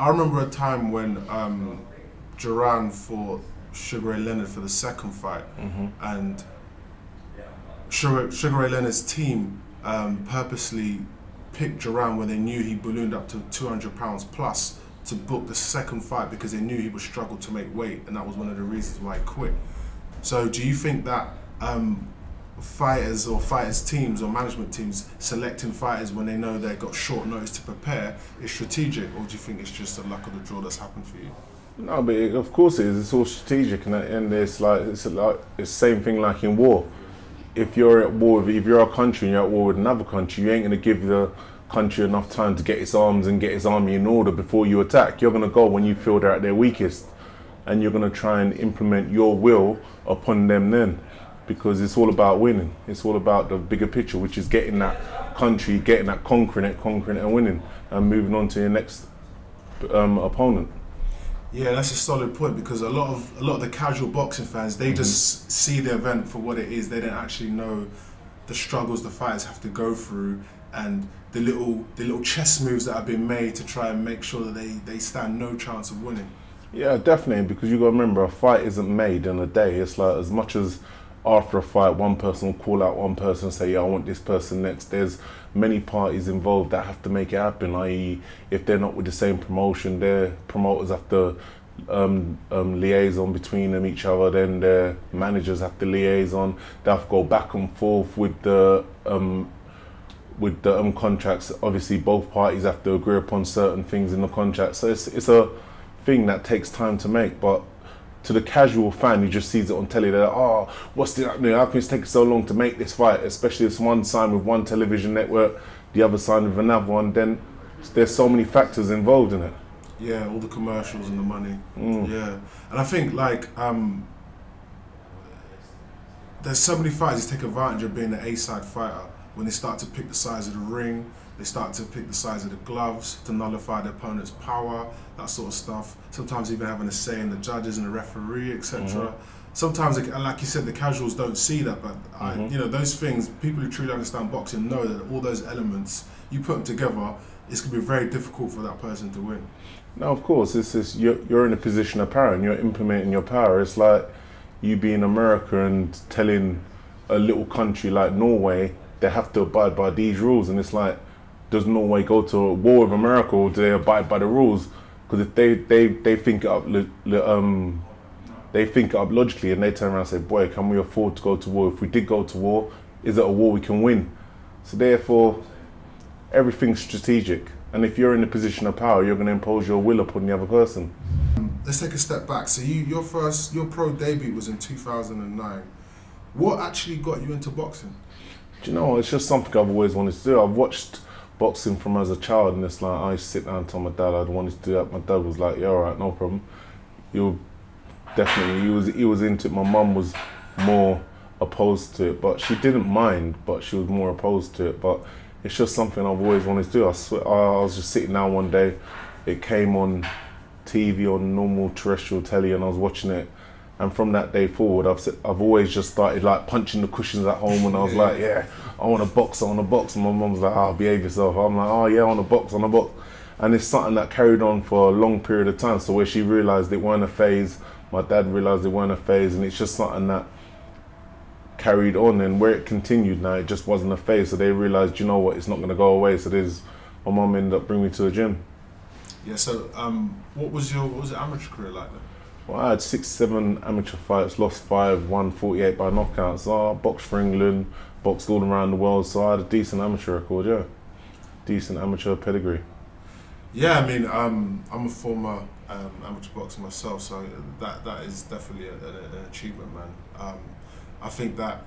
I remember a time when Duran fought Sugar Ray Leonard for the second fight, and Sugar Ray Leonard's team purposely picked Duran when they knew he ballooned up to 200 pounds plus to book the second fight because they knew he would struggle to make weight, and that was one of the reasons why he quit. So do you think that fighters or fighters teams or management teams selecting fighters when they know they've got short notice to prepare is strategic, or do you think it's just the luck of the draw that's happened for you? No, but of course it is. It's all strategic, and it's the same thing like in war. If you're at war, if you're a country and you're at war with another country, you ain't going to give the country enough time to get its arms and get its army in order before you attack. You're going to go when you feel they're at their weakest, and you're going to try and implement your will upon them then, because it's all about winning. It's all about the bigger picture, which is getting that country, conquering it and winning, and moving on to your next opponent. Yeah, that's a solid point, because a lot of the casual boxing fans, they just see the event for what it is. They don't actually know the struggles the fighters have to go through and the little chess moves that have been made to try and make sure that they stand no chance of winning. Yeah, definitely, because you got to remember, a fight isn't made in a day. It's like, as much as after a fight one person will call out one person and say, yeah, I want this person next, there's many parties involved that have to make it happen, i.e. if they're not with the same promotion, their promoters have to liaison between them each other, then their managers have to liaison, they have to go back and forth with the contracts. Obviously both parties have to agree upon certain things in the contract, so it's a thing that takes time to make. But to the casual fan who just sees it on telly, they're like, oh, what's the happening? How come it's taking so long to make this fight? Especially if it's one signed with one television network, the other signed with another one, then there's so many factors involved in it. Yeah, all the commercials and the money. Yeah, and I think like there's so many fighters who take advantage of being an A-side fighter when they start to pick the size of the ring, they start to pick the size of the gloves to nullify the opponent's power, that sort of stuff. Sometimes even having a say in the judges and the referee, etc. Sometimes, like you said, the casuals don't see that, but you know, those things, people who truly understand boxing know that all those elements, you put them together, it's going to be very difficult for that person to win. No, of course, you're in a position of power and you're implementing your power. It's like you being America and telling a little country like Norway they have to abide by these rules, and it's like, does Norway go to a war with America, or do they abide by the rules? Because if they think it up, they think it up logically, and they turn around and say, boy, can we afford to go to war? If we did go to war, is it a war we can win? So therefore, everything's strategic. And if you're in a position of power, you're going to impose your will upon the other person. Let's take a step back. So your pro debut was in 2009. What actually got you into boxing? Do you know, it's just something I've always wanted to do. I've watched boxing from as a child, and it's like, I used to sit down and tell my dad I'd wanted to do that. My dad was like, yeah, all right, no problem. He was into it. My mum was more opposed to it, but she didn't mind, but she was more opposed to it. But it's just something I've always wanted to do. I swear, I was just sitting down one day, it came on TV, on normal terrestrial telly, and I was watching it. And from that day forward, I've always just started like punching the cushions at home, and I was like, yeah, I want to box, I want to box. And my mum's like, oh, behave yourself. I'm like, oh yeah, I want to box, I want to box. And it's something that carried on for a long period of time. So where she realised it weren't a phase, my dad realised it weren't a phase, and it's just something that carried on, and where it continued now, it just wasn't a phase. So they realised, you know what, it's not going to go away. So my mum ended up bringing me to the gym. Yeah, so what was your amateur career like then? Well, I had 6, 7 amateur fights, lost 5, won 48 by knockout. So I boxed for England, boxed all around the world, so I had a decent amateur record, yeah. Decent amateur pedigree. Yeah, I mean, I'm a former amateur boxer myself, so that is definitely an achievement, man. I think that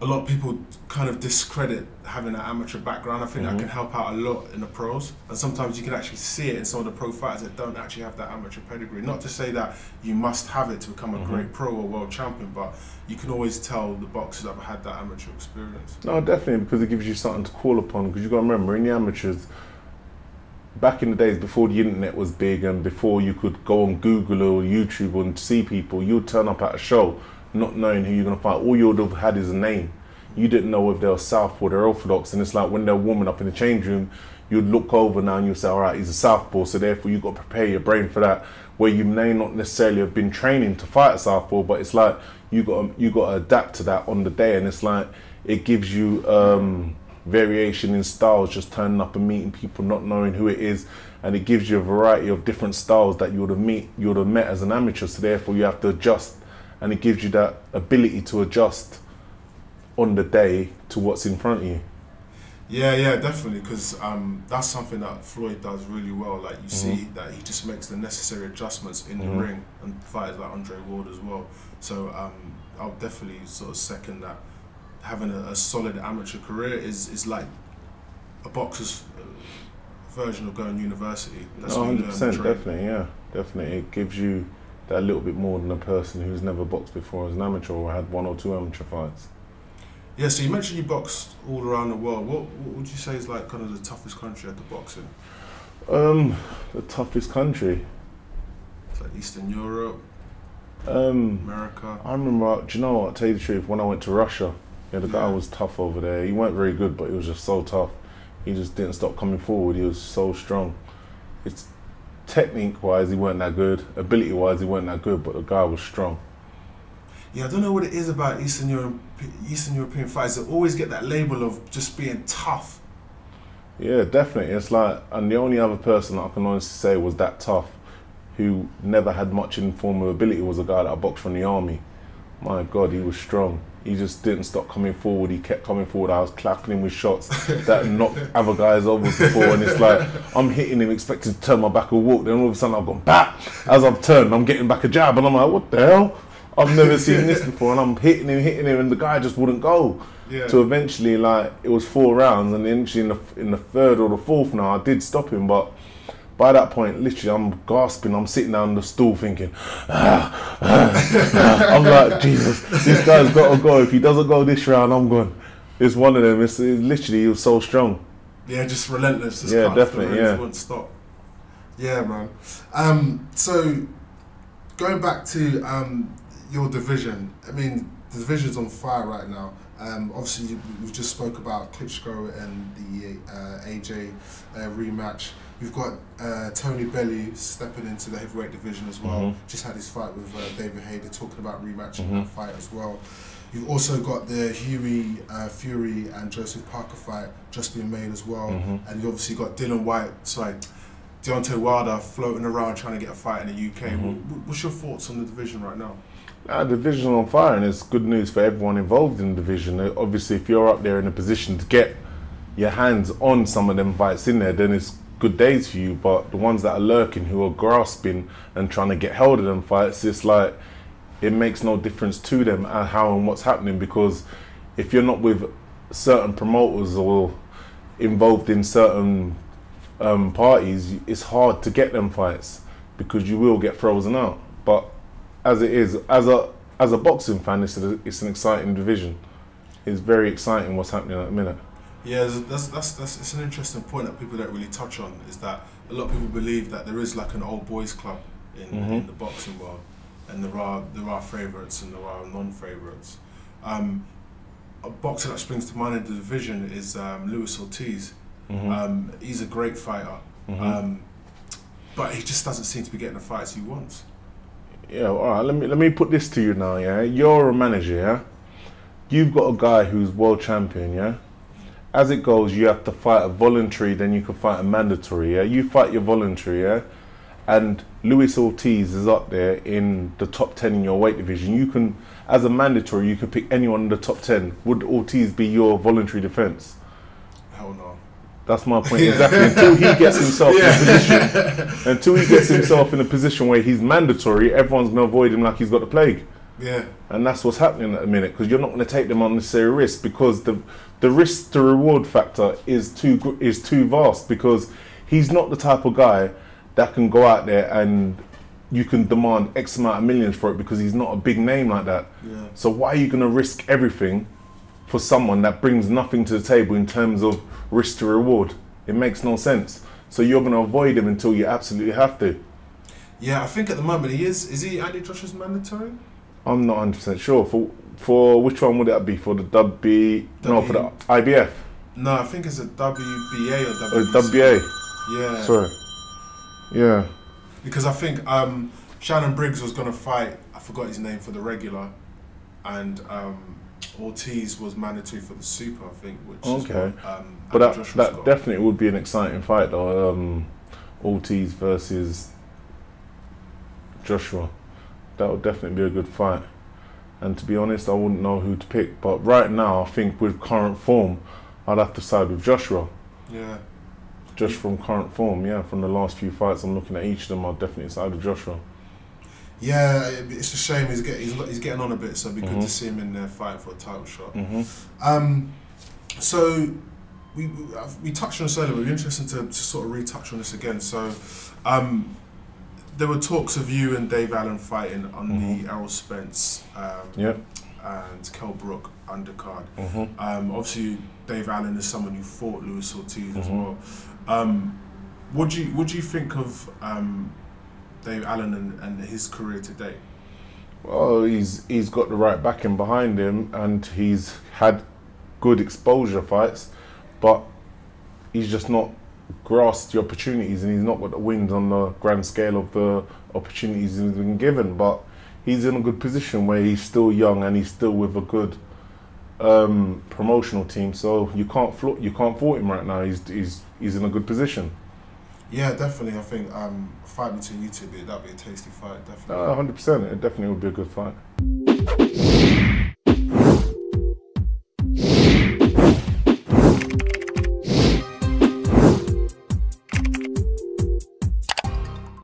a lot of people kind of discredit having an amateur background. I think that can help out a lot in the pros, and sometimes you can actually see it in some of the pro fighters that don't actually have that amateur pedigree. Not to say that you must have it to become a great pro or world champion, but you can always tell the boxers that have had that amateur experience. No, definitely, because it gives you something to call upon, because you've got to remember, in the amateurs, back in the days before the internet was big and before you could go on Google or YouTube and see people, you'd turn up at a show not knowing who you're going to fight. All you would have had is a name. You didn't know if they were South or they're Orthodox, and it's like when they're warming up in the change room, you'd look over now and you'd say, all right, he's a southpaw, so therefore you've got to prepare your brain for that. Where you may not necessarily have been training to fight a southpaw, but it's like you got to adapt to that on the day, and it's like it gives you variation in styles, just turning up and meeting people, not knowing who it is, and it gives you a variety of different styles that you would have met as an amateur. So therefore you have to adjust, and it gives you that ability to adjust on the day to what's in front of you. Yeah, definitely, because that's something that Floyd does really well. Like you see that he just makes the necessary adjustments in the ring, and fighters like Andre Ward as well. So I'll definitely sort of second that. Having a solid amateur career is like a boxer's version of going to university. That's 100%, definitely, yeah, definitely. It gives you that little bit more than a person who's never boxed before as an amateur or had 1 or 2 amateur fights. Yeah, so you mentioned you boxed all around the world. What would you say is like kind of the toughest country at the boxing? The toughest country? It's like Eastern Europe, America. I remember, do you know what, I'll tell you the truth, when I went to Russia, the guy was tough over there. He weren't very good, but he was just so tough. He just didn't stop coming forward. He was so strong. It's technique-wise, he weren't that good. Ability-wise, he weren't that good, but the guy was strong. Yeah, I don't know what it is about Eastern European fighters. They always get that label of just being tough. Yeah, definitely. It's like, and the only other person I can honestly say was that tough, who never had much in form of ability, was a guy that I boxed from the army. My God, he was strong. He just didn't stop coming forward. He kept coming forward. I was clapping him with shots that knocked other guys over before, and it's like I'm hitting him, expecting to turn my back and walk. Then all of a sudden I've gone back. As I've turned, I'm getting back a jab, and I'm like, what the hell? I've never seen this before, and I'm hitting him, and the guy just wouldn't go. Yeah. So eventually, like, it was 4 rounds, and eventually in the 3rd or the 4th now, I did stop him, but by that point, literally, I'm gasping. I'm sitting down on the stool thinking, I'm like, Jesus, this guy's got to go. If he doesn't go this round, I'm going. It's one of them. It's literally, he was so strong. Yeah, just relentless. Just yeah, definitely, yeah. Won't stop. Yeah, man. So, going back to your division, I mean, the division's on fire right now. Obviously, we just spoke about Klitschko and the AJ rematch. We've got Tony Bellew stepping into the heavyweight division as well. Just had his fight with David Hayter, talking about rematching that fight as well. You've also got the Hughie Fury and Joseph Parker fight just being made as well. And you've obviously got Deontay Wilder floating around trying to get a fight in the UK. What's your thoughts on the division right now? The division on fire, and it's good news for everyone involved in the division. Obviously, if you're up there in a position to get your hands on some of them fights in there, then it's good days for you. But the ones that are lurking, who are grasping and trying to get hold of them fights, it's like it makes no difference to them how and what's happening, because if you're not with certain promoters or involved in certain parties, it's hard to get them fights because you will get frozen out. But as it is, as a boxing fan, it's an exciting division. It's very exciting what's happening at the minute. Yeah, it's an interesting point that people don't really touch on, is that a lot of people believe that there is like an old boys club in the boxing world, and there are favourites and there are non-favourites. A boxer that springs to mind in the division is Lewis Ortiz. He's a great fighter, but he just doesn't seem to be getting the fights he wants. Yeah, all right. Let me put this to you now. Yeah, you're a manager. Yeah, you've got a guy who's world champion. Yeah. As it goes, you have to fight a voluntary, then you can fight a mandatory, yeah? You fight your voluntary, yeah? And Lewis Ortiz is up there in the top 10 in your weight division. You can, as a mandatory, you can pick anyone in the top 10. Would Ortiz be your voluntary defence? Hell no. That's my point, exactly. Until he gets himself in a position, where he's mandatory, everyone's going to avoid him like he's got the plague. Yeah. And that's what's happening at the minute, because you're not going to take them unnecessary risks, because the risk to reward factor is too vast, because he's not the type of guy that can go out there and you can demand X amount of millions for it, because he's not a big name like that. Yeah. So why are you going to risk everything for someone that brings nothing to the table in terms of risk to reward? It makes no sense. So you're going to avoid him until you absolutely have to. Yeah, I think at the moment he is. Is he Andy Joshua's mandatory? I'm not 100% sure. For which one would that be? For the for the IBF? No, I think it's a WBA or Oh, WBC. WBA. Yeah. Sorry. Yeah. Because I think Shannon Briggs was gonna fight. I forgot his name for the regular, and Ortiz was mandatory for the super. I think. Which Okay. is what, But Andy that Joshua's that got. definitely would be an exciting fight, though. Ortiz versus Joshua. That would definitely be a good fight. And to be honest, I wouldn't know who to pick. But right now, I think with current form, I'd have to side with Joshua. Yeah. Just from current form, yeah. From the last few fights, I'm looking at each of them. I'll definitely side with Joshua. Yeah, it's a shame he's getting on a bit, so it'd be good to see him in there fighting for a title shot. So we touched on this earlier, but it'd be interesting to sort of retouch on this again. So there were talks of you and Dave Allen fighting on the Errol Spence and Kell Brook undercard. Obviously, Dave Allen is someone who fought Lewis Ortiz as well. What do you think of Dave Allen and his career to date? Well, he's got the right backing behind him, and he's had good exposure fights, but he's just not grasped the opportunities, and he's not got the wins on the grand scale of the opportunities he's been given. But he's in a good position where he's still young and he's still with a good promotional team. So you can't fault him right now. He's in a good position. Yeah, definitely. I think a fight between you two, that'd be a tasty fight, definitely. 100%. It definitely would be a good fight.